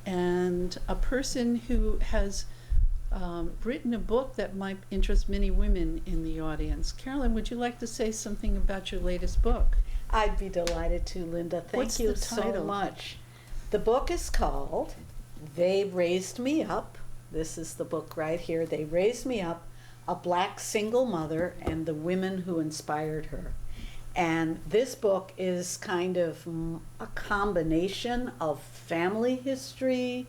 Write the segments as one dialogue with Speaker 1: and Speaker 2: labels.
Speaker 1: and a person who has written a book that might interest many women in the audience. Carolyn, would you like to say something about your latest book?
Speaker 2: I'd be delighted to, Linda. Thank you so much. The book is called They Raised Me Up. This is the book right here. They Raised Me Up, a Black Single Mother and the Women Who Inspired Her. And this book is kind of a combination of family history,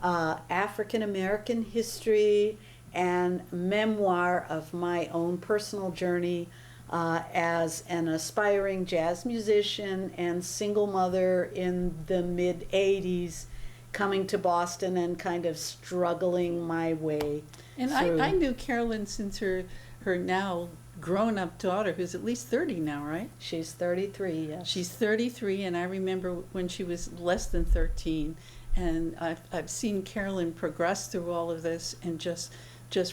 Speaker 2: African American history, and memoir of my own personal journey as an aspiring jazz musician and single mother in the mid 80s, coming to Boston and kind of struggling my way
Speaker 1: and
Speaker 2: through.
Speaker 1: I knew Carolyn since her now grown-up daughter, who's at least 30 now, right?
Speaker 2: She's 33, yes.
Speaker 1: She's 33, and I remember when she was less than 13, and I've seen Carolyn progress through all of this and just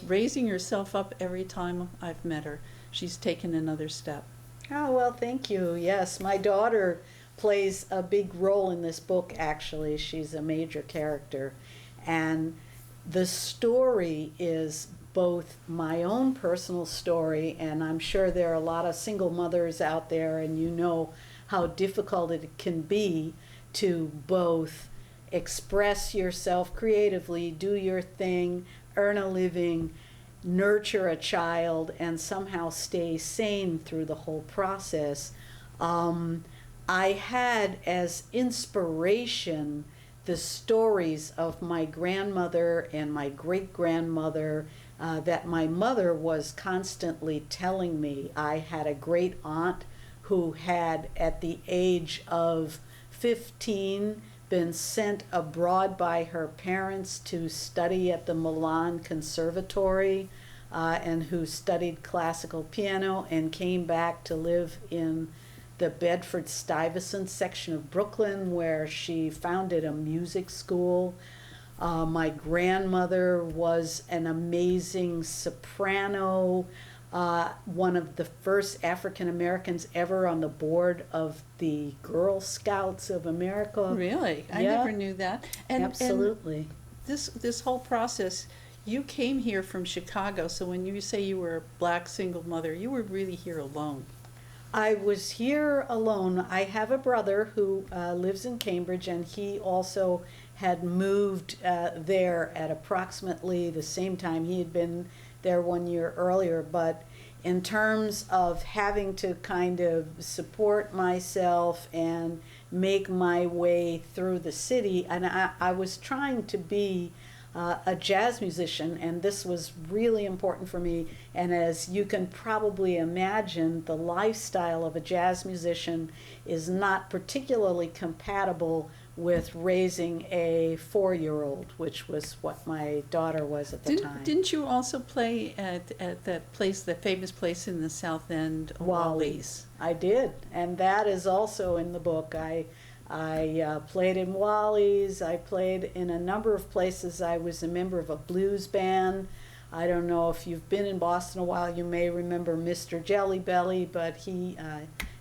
Speaker 1: raising herself up every time I've met her. She's taken another step.
Speaker 2: Oh, well, thank you. Yes, my daughter plays a big role in this book, actually. She's a major character. And the story is both my own personal story, and I'm sure there are a lot of single mothers out there, and you know how difficult it can be to both express yourself creatively, do your thing, earn a living, nurture a child, and somehow stay sane through the whole process. I had as inspiration the stories of my grandmother and my great-grandmother that my mother was constantly telling me. I had a great aunt who had, at the age of 15, been sent abroad by her parents to study at the Milan Conservatory, and who studied classical piano and came back to live in the Bedford-Stuyvesant section of Brooklyn, where she founded a music school. My grandmother was an amazing soprano, one of the first African Americans ever on the board of the Girl Scouts of America.
Speaker 1: Really? I
Speaker 2: Yeah.
Speaker 1: never knew that. And
Speaker 2: Absolutely.
Speaker 1: And this whole process, you came here from Chicago, so when you say you were a black single mother, you were really here alone.
Speaker 2: I was here alone. I have a brother who lives in Cambridge, and he also had moved there at approximately the same time. He had been there 1 year earlier, but in terms of having to kind of support myself and make my way through the city, and I was trying to be a jazz musician, and this was really important for me. And as you can probably imagine, the lifestyle of a jazz musician is not particularly compatible with raising a 4-year-old, which was what my daughter was at the time.
Speaker 1: Didn't you also play at that place, the famous place in the South End,
Speaker 2: Wally's? I did, and that is also in the book. I played in Wally's. I played in a number of places. I was a member of a blues band. I don't know if you've been in Boston a while, you may remember Mr. Jelly Belly, but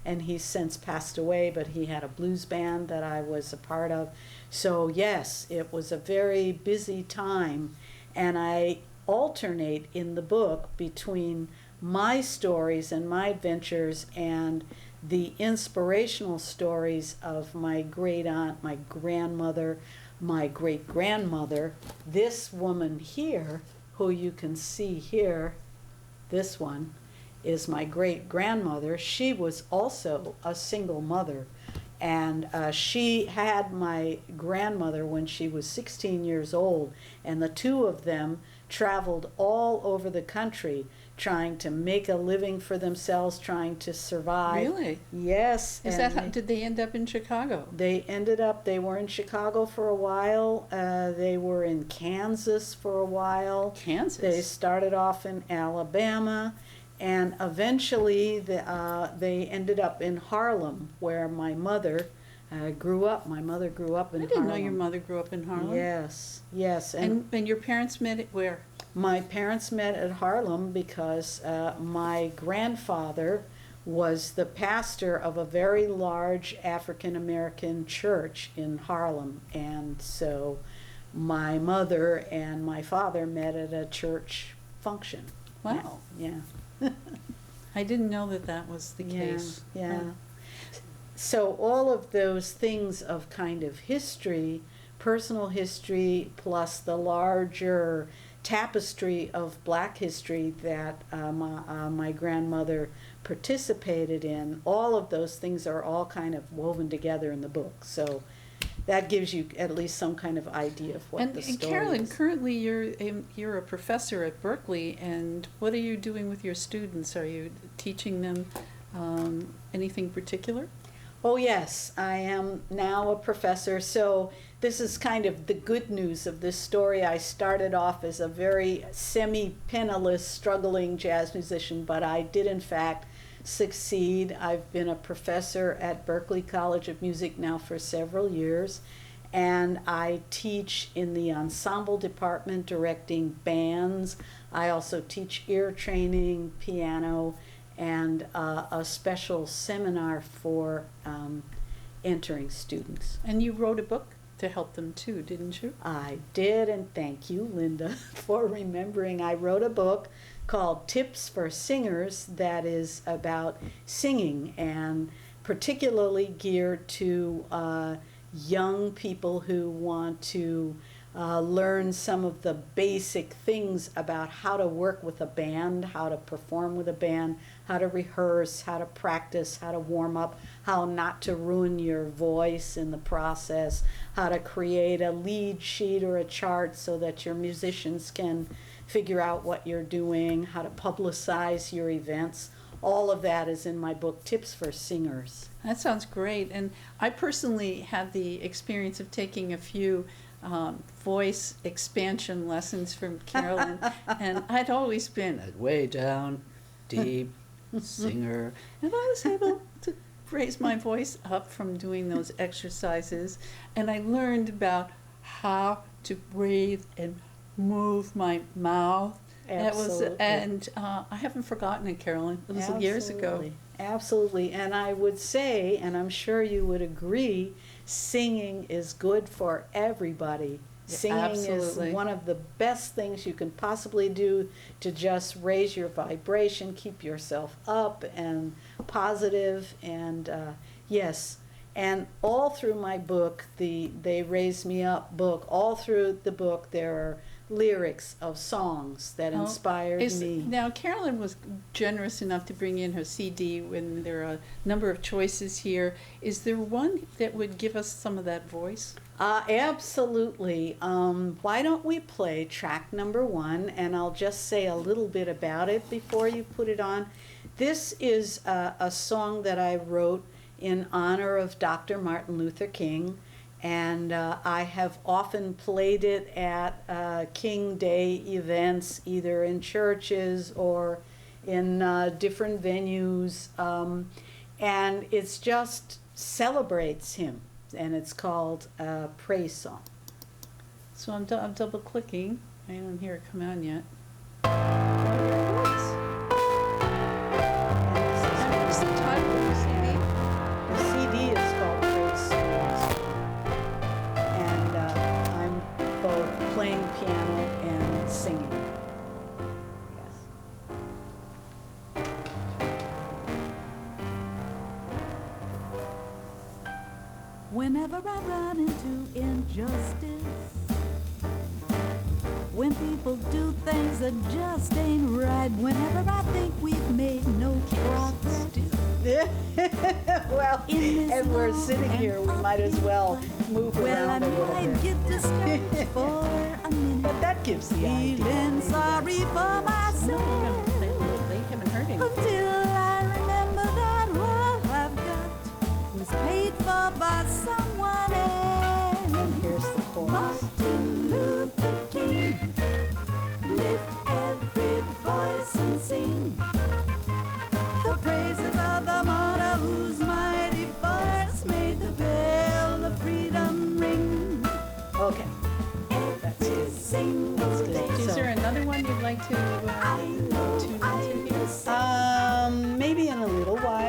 Speaker 2: and he's since passed away, but he had a blues band that I was a part of. So yes, it was a very busy time, and I alternate in the book between my stories and my adventures and the inspirational stories of my great aunt, my grandmother, my great grandmother. This woman here, who you can see here, this one, is my great grandmother. She was also a single mother, and she had my grandmother when she was 16 years old, and the two of them traveled all over the country trying to make a living for themselves, trying to survive.
Speaker 1: Really?
Speaker 2: Yes.
Speaker 1: Is that how, did they end up in Chicago?
Speaker 2: They were in Chicago for a while. They were in Kansas for a while.
Speaker 1: Kansas?
Speaker 2: They started off in Alabama, and eventually they ended up in Harlem, where my mother grew up. My mother grew up in Harlem.
Speaker 1: I didn't know your mother grew up in Harlem.
Speaker 2: Yes, yes.
Speaker 1: And your parents met at where?
Speaker 2: My parents met at Harlem because my grandfather was the pastor of a very large African American church in Harlem. And so my mother and my father met at a church function.
Speaker 1: Wow.
Speaker 2: Yeah.
Speaker 1: I didn't know that that was the
Speaker 2: Yeah,
Speaker 1: case.
Speaker 2: yeah.
Speaker 1: Huh.
Speaker 2: So all of those things of kind of history, personal history, plus the larger tapestry of Black history that my grandmother participated in, all of those things are all kind of woven together in the book. So that gives you at least some kind of idea of what the
Speaker 1: And
Speaker 2: story
Speaker 1: Carolyn,
Speaker 2: is.
Speaker 1: currently you're a professor at Berkeley, and what are you doing with your students? Are you teaching them anything particular?
Speaker 2: Oh, yes, I am now a professor. So this is kind of the good news of this story. I started off as a very semi-penniless, struggling jazz musician, but I did in fact succeed. I've been a professor at Berklee College of Music now for several years, and I teach in the ensemble department directing bands. I also teach ear training, piano, and a special seminar for entering students.
Speaker 1: And you wrote a book to help them too, didn't you?
Speaker 2: I did, and thank you, Linda, for remembering. I wrote a book called Tips for Singers that is about singing, and particularly geared to young people who want to learn some of the basic things about how to work with a band, how to perform with a band, how to rehearse, how to practice, how to warm up, how not to ruin your voice in the process, how to create a lead sheet or a chart so that your musicians can figure out what you're doing, how to publicize your events. All of that is in my book, Tips for Singers.
Speaker 1: That sounds great. And I personally had the experience of taking a few voice expansion lessons from Carolyn, and I'd always been a way down, deep singer, and I was able to raise my voice up from doing those exercises, and I learned about how to breathe and move my mouth.
Speaker 2: Absolutely.
Speaker 1: I haven't forgotten it, Carolyn. It was years ago.
Speaker 2: Absolutely. Absolutely. And I would say, and I'm sure you would agree, singing is good for everybody.
Speaker 1: Yeah,
Speaker 2: Singing
Speaker 1: absolutely.
Speaker 2: is one of the best things you can possibly do to just raise your vibration, keep yourself up and positive, and yes. And all through my book, the They Raise Me Up book, all through the book there are lyrics of songs that inspired me.
Speaker 1: Now, Carolyn was generous enough to bring in her CD when there are a number of choices here. Is there one that would give us some of that voice?
Speaker 2: Absolutely. Why don't we play track number 1, and I'll just say a little bit about it before you put it on. This is a song that I wrote in honor of Dr. Martin Luther King, and I have often played it at King Day events, either in churches or in different venues, and it's just celebrates him, and it's called a praise song.
Speaker 1: So I'm double clicking. I don't hear it come on yet. And what's the title of the CD?
Speaker 2: The CD is called Praise Songs, and I'm both playing piano and singing. Yes.
Speaker 3: Whenever I run into injustice, when people do things that just ain't right, whenever I think we've made no progress,
Speaker 2: Well,
Speaker 3: In this
Speaker 2: and we're
Speaker 3: long
Speaker 2: sitting here, we
Speaker 3: and
Speaker 2: might as well
Speaker 3: upbeat
Speaker 2: move
Speaker 3: well, I
Speaker 2: around a little
Speaker 3: might
Speaker 2: bit.
Speaker 3: get discouraged for a minute,
Speaker 2: But that gives the idea.
Speaker 3: feeling sorry for
Speaker 1: No,
Speaker 3: myself,
Speaker 1: they haven't heard anything.
Speaker 3: until I remember that what I've got was paid for by someone else.
Speaker 2: And here's the chorus.
Speaker 3: Martin Luther King, lift every voice and sing the praises of the martyr whose mighty voice made the bell of freedom ring.
Speaker 2: Okay.
Speaker 3: Every single day.
Speaker 1: Is there another one you'd like to
Speaker 3: I know
Speaker 1: tune
Speaker 3: I
Speaker 1: into here?
Speaker 3: miss
Speaker 2: Maybe in a little while.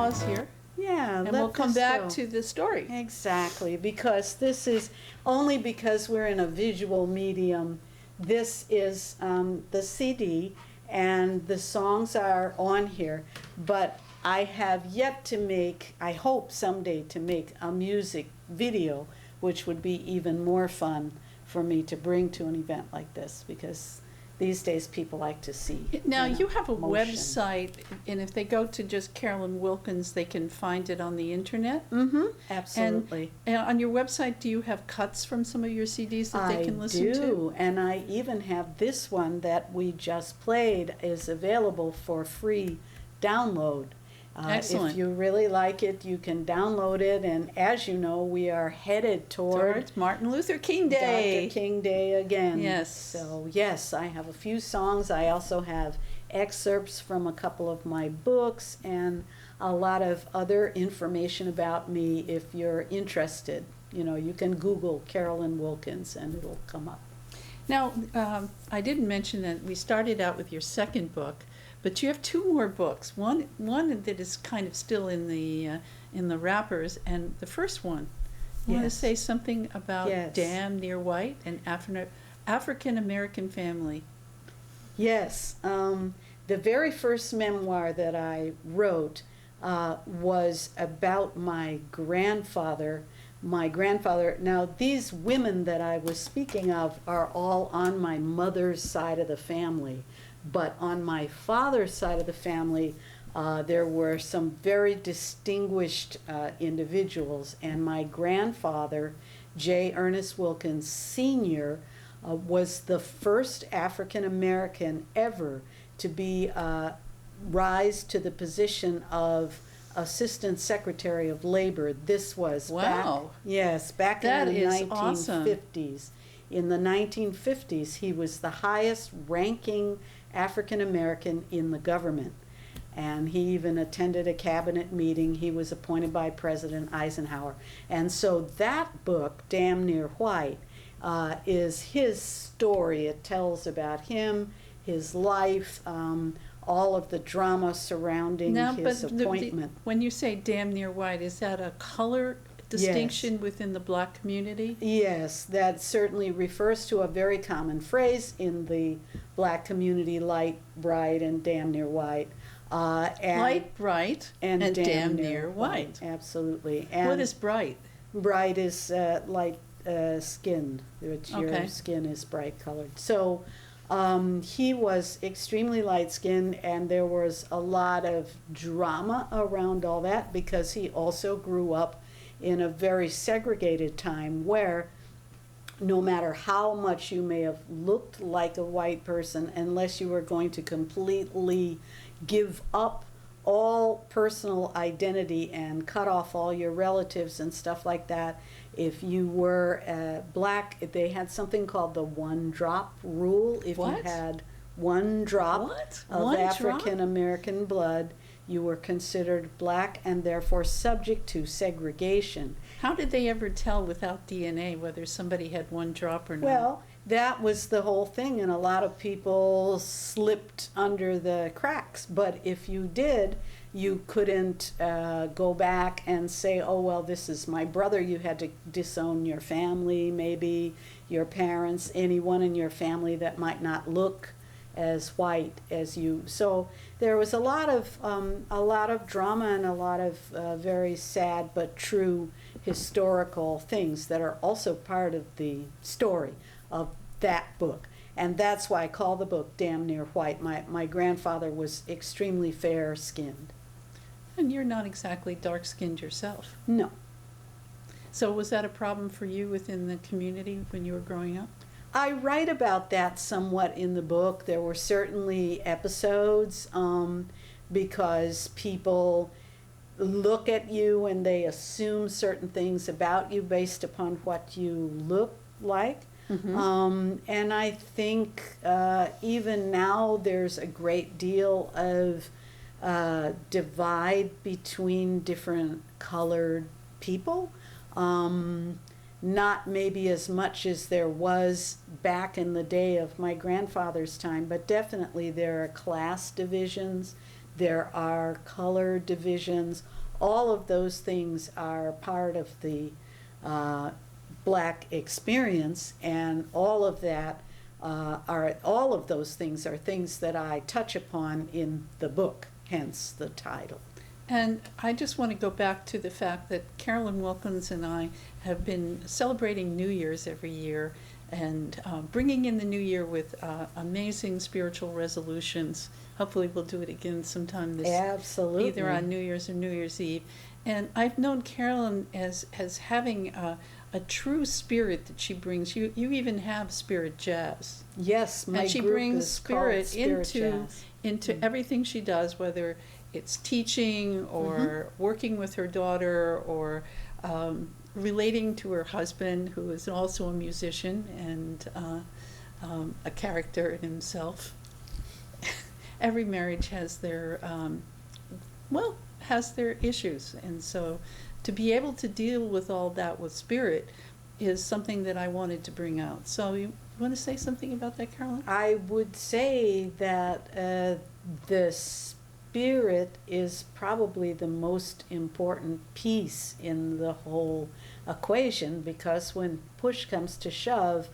Speaker 1: pause here,
Speaker 2: Yeah,
Speaker 1: and
Speaker 2: let
Speaker 1: we'll come
Speaker 2: this
Speaker 1: back
Speaker 2: go.
Speaker 1: to the story.
Speaker 2: Exactly, because this is, only because we're in a visual medium, this is the CD, and the songs are on here, but I have yet to make, I hope someday to make a music video, which would be even more fun for me to bring to an event like this, because these days people like to see.
Speaker 1: Now, you have a
Speaker 2: motion.
Speaker 1: website, and if they go to just Carolyn Wilkins, they can find it on the internet.
Speaker 2: Mm-hmm, absolutely.
Speaker 1: And on your website, do you have cuts from some of your CDs that they can listen
Speaker 2: I
Speaker 1: to?
Speaker 2: do, and I even have this one that we just played is available for free download.
Speaker 1: Excellent.
Speaker 2: If you really like it, you can download it, and as you know, we are headed toward
Speaker 1: Towards Martin Luther King Day.
Speaker 2: Dr. King Day again.
Speaker 1: Yes.
Speaker 2: So yes, I have a few songs. I also have excerpts from a couple of my books and a lot of other information about me if you're interested. You know, you can Google Carolyn Wilkins and it'll come up.
Speaker 1: Now, I didn't mention that we started out with your second book, but you have two more books. One that is kind of still in the wrappers, and the first one. You want to
Speaker 2: Yes.
Speaker 1: say something about
Speaker 2: Yes.
Speaker 1: Damn Near White, an African American family?
Speaker 2: Yes, the very first memoir that I wrote was about my grandfather. My grandfather, now these women that I was speaking of are all on my mother's side of the family, but on my father's side of the family, there were some very distinguished individuals, and my grandfather, J. Ernest Wilkins Sr., was the first African American ever to be rise to the position of Assistant Secretary of Labor. This was
Speaker 1: Wow.
Speaker 2: back
Speaker 1: That
Speaker 2: in the
Speaker 1: is awesome.
Speaker 2: 1950s. In the 1950s, he was the highest ranking African American in the government. And he even attended a cabinet meeting. He was appointed by President Eisenhower. And so that book, Damn Near White, is his story. It tells about him, his life, all of the drama surrounding his appointment.
Speaker 1: when you say damn near white, is that a color distinction within the black community?
Speaker 2: Yes, that certainly refers to a very common phrase in the black community, light, bright, and damn near white. And
Speaker 1: Light, bright, and damn near white.
Speaker 2: Absolutely. And
Speaker 1: What is bright?
Speaker 2: bright is light skinned, which
Speaker 1: Okay.
Speaker 2: your skin is bright colored. So he was extremely light skinned, and there was a lot of drama around all that because he also grew up in a very segregated time where no matter how much you may have looked like a white person, unless you were going to completely give up all personal identity and cut off all your relatives and stuff like that, if you were black, they had something called the one drop rule. If
Speaker 1: What?
Speaker 2: you had one drop
Speaker 1: What?
Speaker 2: of
Speaker 1: One drop?
Speaker 2: African American blood, you were considered black and therefore subject to segregation.
Speaker 1: How did they ever tell without DNA whether somebody had one drop or not?
Speaker 2: Well, that was the whole thing, and a lot of people slipped under the cracks. But if you did, you couldn't go back and say, oh, well, this is my brother. You had to disown your family, maybe your parents, anyone in your family that might not look as white as you. So there was a lot of drama and a lot of very sad but true historical things that are also part of the story of that book. And that's why I call the book Damn Near White. My grandfather was extremely fair-skinned.
Speaker 1: And you're not exactly dark-skinned yourself.
Speaker 2: No.
Speaker 1: So was that a problem for you within the community when you were growing up?
Speaker 2: I write about that somewhat in the book. There were certainly episodes because people look at you and they assume certain things about you based upon what you look like. And I think even now there's a great deal of divide between different colored people. Not maybe as much as there was back in the day of my grandfather's time, but definitely there are class divisions. there are color divisions. All of those things are part of the Black experience, and all of those things are things that I touch upon in the book, hence the title.
Speaker 1: And I just want to go back to the fact that Carolyn Wilkins and I have been celebrating New Year's every year and bringing in the new year with amazing spiritual resolutions. Hopefully we'll do it again sometime this
Speaker 2: Absolutely.
Speaker 1: either on New Year's or New Year's Eve. And I've known Carolyn as having a true spirit that she brings. You even have spirit jazz.
Speaker 2: Yes, my
Speaker 1: And she
Speaker 2: group
Speaker 1: brings
Speaker 2: is called
Speaker 1: spirit
Speaker 2: Jazz.
Speaker 1: into everything she does, whether it's teaching or working with her daughter or relating to her husband, who is also a musician and a character in himself. Every marriage has their has their issues, and so to be able to deal with all that with spirit is something that I wanted to bring out. So you want to say something about that, Carolyn?
Speaker 2: I would say that the spirit is probably the most important piece in the whole equation, because when push comes to shove,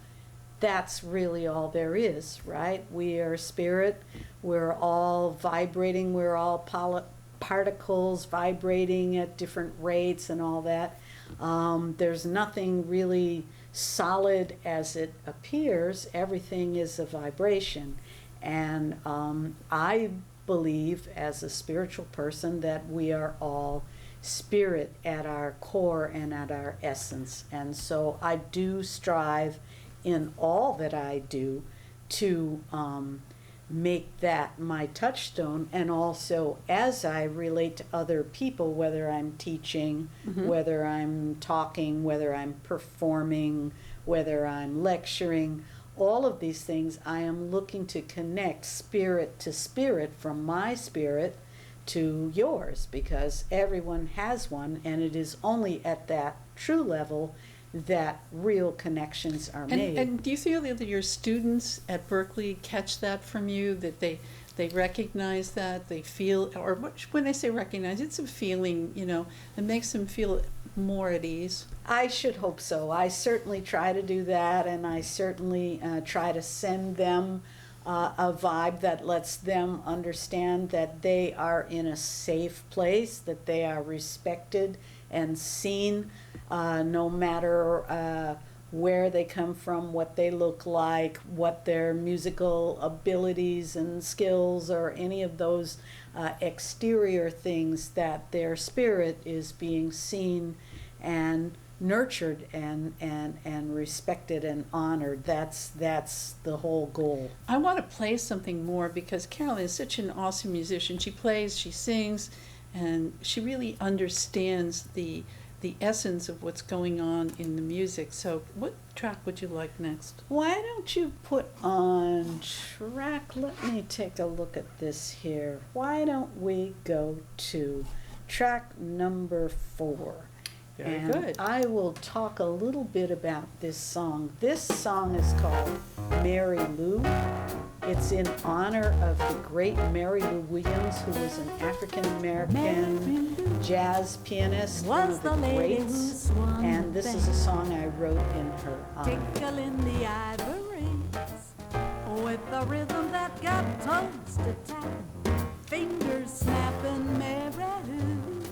Speaker 2: that's really all there is, right? We are spirit, we're all vibrating, we're all particles vibrating at different rates and all that. There's nothing really solid as it appears. Everything is a vibration. And I believe, as a spiritual person, that we are all spirit at our core and at our essence. And so I do strive in all that I do to make that my touchstone, and also as I relate to other people, whether I'm teaching, whether I'm talking, whether I'm performing, whether I'm lecturing, all of these things, I am looking to connect spirit to spirit, from my spirit to yours, because everyone has one, and it is only at that true level that real connections are made.
Speaker 1: And do you feel that your students at Berkeley catch that from you, that they recognize that, they feel, or when I say recognize, it's a feeling, that makes them feel more at ease?
Speaker 2: I should hope so. I certainly try to do that, and I certainly try to send them a vibe that lets them understand that they are in a safe place, that they are respected and seen, no matter where they come from, what they look like, what their musical abilities and skills, or any of those exterior things, that their spirit is being seen and nurtured and respected and honored. That's the whole goal.
Speaker 1: I want to play something more, because Carolyn is such an awesome musician. She plays, she sings, and she really understands the essence of what's going on in the music. So what track would you like next?
Speaker 2: Why don't you put on track, let me take a look at this here. Why don't we go to track number 4?
Speaker 1: Very
Speaker 2: and
Speaker 1: good.
Speaker 2: I will talk a little bit about this song. This song is called Mary Lou. It's in honor of the great Mary Lou Williams, who was an African-American jazz pianist, one of the greats. And this is a song I wrote in her honor.
Speaker 3: Tickling the ivories with a rhythm that got toes to tap. Fingers snapping Mary Lou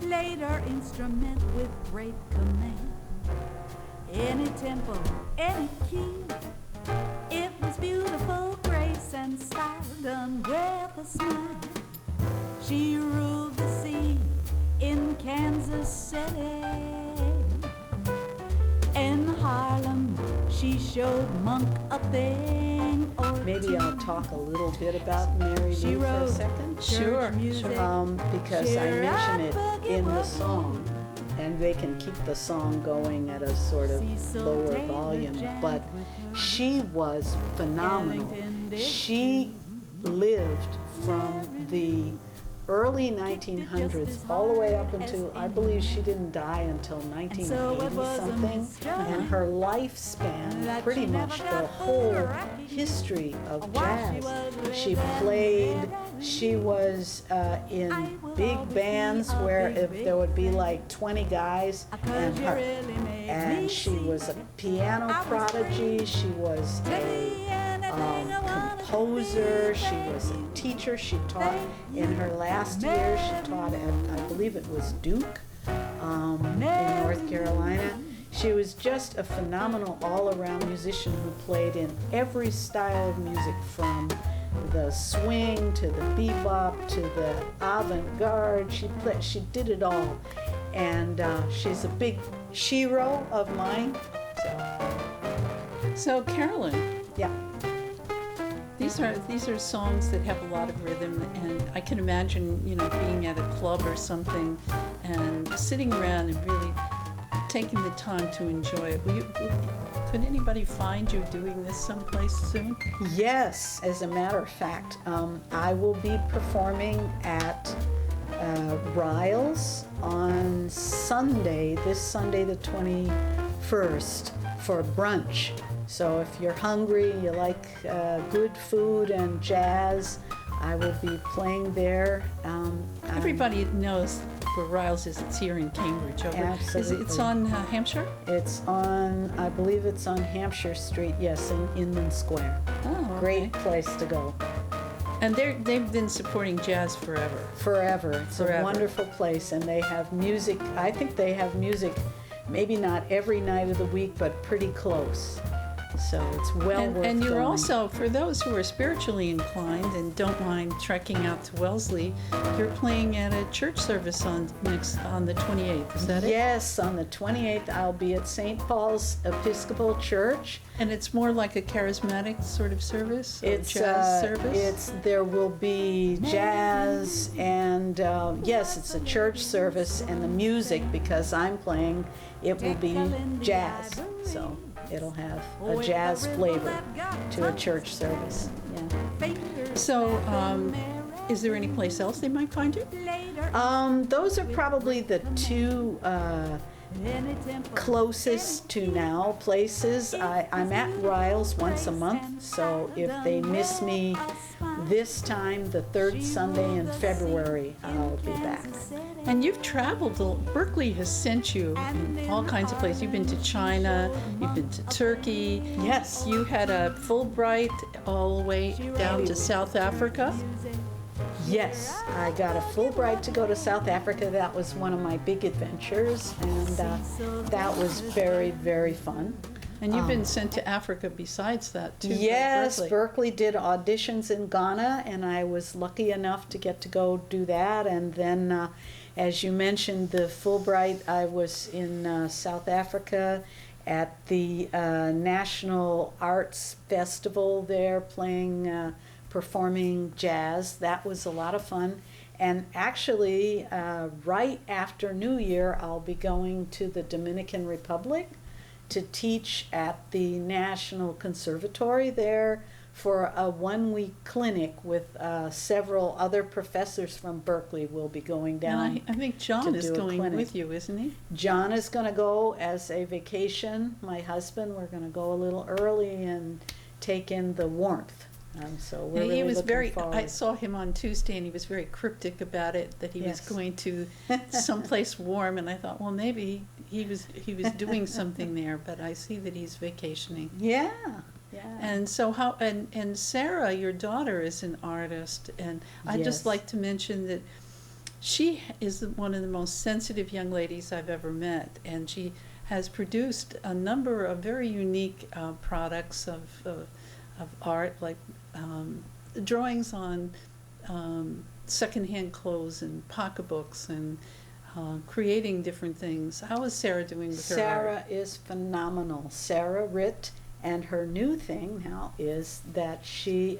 Speaker 3: played her instrument with great command. Any tempo, any key, it was beautiful grace and style done with a smile. She ruled the sea in Kansas City. In Harlem, she showed Monk a thing or
Speaker 2: Maybe
Speaker 3: two.
Speaker 2: I'll talk a little bit about Mary
Speaker 3: She
Speaker 2: Lou for a
Speaker 3: wrote
Speaker 2: second.
Speaker 1: Sure,
Speaker 3: music.
Speaker 2: Because I mention it in the song, and they can keep the song going at a sort of lower volume, but she was phenomenal. She lived from the early 1900s, all the way up until, I believe she didn't die until 1980 something. And her lifespan, pretty much the whole history of jazz. She played, she was in big bands where if there would be like 20 guys and her. And she was a piano prodigy, she was a composer, she was a teacher, she taught in her last year, she taught at, I believe it was Duke in North Carolina. She was just a phenomenal all-around musician who played in every style of music, from the swing to the bebop to the avant-garde. She did it all, and she's a big hero of mine.
Speaker 1: So Carolyn,
Speaker 2: Yeah.
Speaker 1: these are songs that have a lot of rhythm, and I can imagine, you know, being at a club or something and sitting around and really taking the time to enjoy it. Could anybody find you doing this someplace soon?
Speaker 2: Yes, as a matter of fact, I will be performing at Riles on Sunday, this Sunday the 21st, for brunch. So if you're hungry, you like good food and jazz, I will be playing there.
Speaker 1: Everybody knows where Riles is. It's here in Cambridge.
Speaker 2: Absolutely.
Speaker 1: It's on Hampshire?
Speaker 2: It's on, I believe it's on Hampshire Street, yes, in Inman Square.
Speaker 1: Oh, okay.
Speaker 2: Great place to go.
Speaker 1: And they've been supporting jazz forever.
Speaker 2: Forever. It's a
Speaker 1: Forever.
Speaker 2: wonderful place, and they have music. I think they have music, maybe not every night of the week, but pretty close. So it's well worth
Speaker 1: And you're
Speaker 2: going.
Speaker 1: also, for those who are spiritually inclined and don't mind trekking out to Wellesley, you're playing at a church service on the 28th. Is that it?
Speaker 2: Yes, on the 28th, I'll be at St. Paul's Episcopal Church.
Speaker 1: And it's more like a charismatic sort of service, a
Speaker 2: It's
Speaker 1: jazz service.
Speaker 2: there will be jazz and yes, it's a church service, and the music, because I'm playing, it will be jazz. So it'll have a jazz flavor to a church service. Yeah.
Speaker 1: So, is there any place else they might find you?
Speaker 2: Those are probably the two closest to now places. I'm at Riles once a month, so if they miss me this time, the third Sunday in February, I'll be back.
Speaker 1: And you've traveled, Berkeley has sent you in all kinds of places. You've been to China, you've been to Turkey.
Speaker 2: Yes.
Speaker 1: You had a Fulbright all the way down to South Africa.
Speaker 2: Yes, I got a Fulbright to go to South Africa. That was one of my big adventures, and that was very, very fun.
Speaker 1: And you've been sent to Africa besides that, too. by
Speaker 2: Yes,
Speaker 1: Berkeley.
Speaker 2: Berkeley did auditions in Ghana, and I was lucky enough to get to go do that. And then, as you mentioned, the Fulbright, I was in South Africa at the National Arts Festival there, playing, performing jazz. That was a lot of fun. And actually, right after New Year, I'll be going to the Dominican Republic to teach at the National Conservatory there for a 1-week clinic with several other professors from Berkeley. Will be going down.
Speaker 1: And I think John
Speaker 2: to
Speaker 1: is
Speaker 2: do a
Speaker 1: going
Speaker 2: clinic.
Speaker 1: with you, isn't he?
Speaker 2: John is going to go as a vacation. My husband, we're going to go a little early and take in the warmth. So we're
Speaker 1: And
Speaker 2: really
Speaker 1: he was
Speaker 2: looking
Speaker 1: very.
Speaker 2: forward.
Speaker 1: I saw him on Tuesday, and he was very cryptic about it. That he was
Speaker 2: Yes.
Speaker 1: going to someplace warm, and I thought, well, maybe he was doing something there. But I see that he's vacationing.
Speaker 2: Yeah, yeah.
Speaker 1: And so how? And Sarah, your daughter, is an artist, and I'd just
Speaker 2: Yes.
Speaker 1: like to mention that she is one of the most sensitive young ladies I've ever met, and she has produced a number of very unique products of art, like drawings on secondhand clothes and pocketbooks and creating different things. How is Sarah doing with her art?
Speaker 2: Sarah is phenomenal. Sarah Ritt, and her new thing now is that she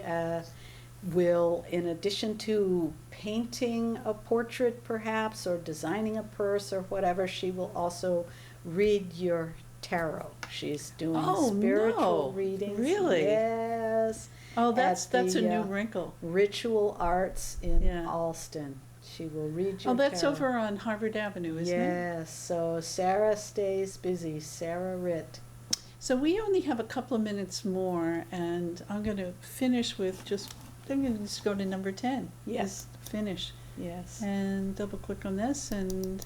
Speaker 2: will, in addition to painting a portrait perhaps, or designing a purse or whatever, she will also read your tarot. She's doing
Speaker 1: Oh,
Speaker 2: spiritual
Speaker 1: no.
Speaker 2: readings.
Speaker 1: Really?
Speaker 2: Yes.
Speaker 1: Oh, that's
Speaker 2: at
Speaker 1: a
Speaker 2: the,
Speaker 1: new wrinkle.
Speaker 2: Ritual Arts in
Speaker 1: Yeah.
Speaker 2: Alston. She will read you.
Speaker 1: Oh, that's
Speaker 2: tarot.
Speaker 1: over on Harvard Avenue, isn't it?
Speaker 2: Yes, so Sarah stays busy, Sarah Ritt.
Speaker 1: So we only have a couple of minutes more, and I'm going to finish with I'm going to just go to number 10.
Speaker 2: Yes.
Speaker 1: Just finish.
Speaker 2: Yes.
Speaker 1: And double click on this and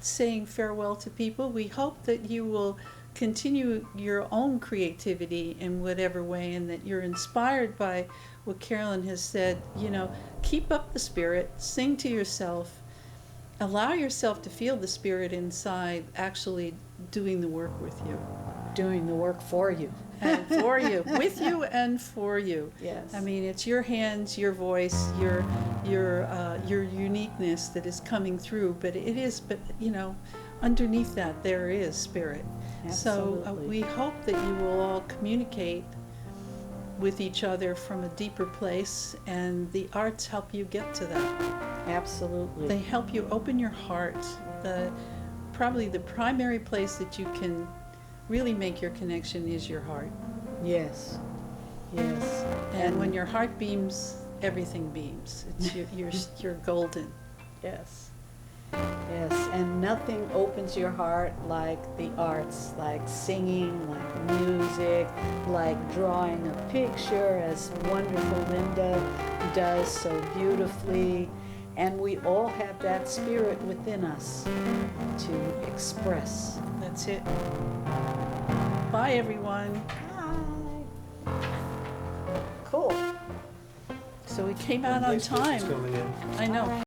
Speaker 1: saying farewell to people. We hope that you will continue your own creativity in whatever way, and that you're inspired by what Carolyn has said. You know, keep up the spirit, sing to yourself, allow yourself to feel the spirit inside actually doing the work with you.
Speaker 2: Doing the work for you.
Speaker 1: And for you, with you and for you.
Speaker 2: Yes.
Speaker 1: I mean, it's your hands, your voice, your uniqueness that is coming through. But you know, underneath that there is spirit. So
Speaker 2: Absolutely.
Speaker 1: we hope that you will all communicate with each other from a deeper place, and the arts help you get to that.
Speaker 2: Absolutely.
Speaker 1: They help you open your heart. Probably the primary place that you can really make your connection is your heart.
Speaker 2: Yes. Yes.
Speaker 1: And when your heart beams, everything beams. It's you're golden.
Speaker 2: Yes. Yes. And nothing opens your heart like the arts, like singing, like music, like drawing a picture, as wonderful Linda does so beautifully. And we all have that spirit within us to express.
Speaker 1: That's it. Bye, everyone.
Speaker 2: Bye. Cool.
Speaker 1: So we came out on
Speaker 4: Next week is
Speaker 1: time.
Speaker 4: coming in.
Speaker 1: I know.